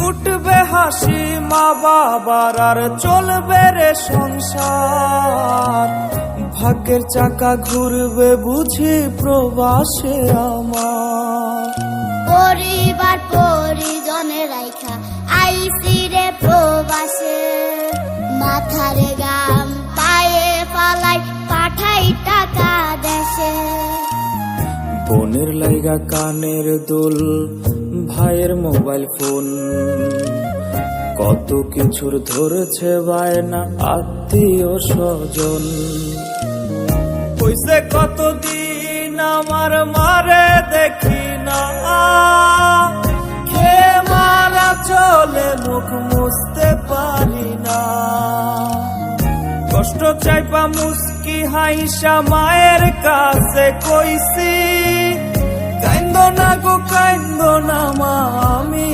ফুটবে হাসি মা বাবার আর চলবে রে সংসার। ভাগ্যের চাকা ঘুরবে বুঝি প্রবাসে আমার। পরিবার পরিজনে রাইখা আইসি রে প্রবাসে, মাথারে গাম পায়ে পালাই পাঠাই টাকা দেশে। বোনের লাইগা কানের দুল, ভাইয়ের মোবাইল ফোন, কত কিছুর ধরেছে বায়না আত্মীয় স্বজন। কইছে কতদিন আমার মারে দেখি না, খেয়ে মারা চলে মুখ মুছতে পারি না। কষ্ট চাইপা মুস্কি হাইসা মায়ের কাছে কইছি, কাইন্দ না গো কাইন্দ না মা, আমি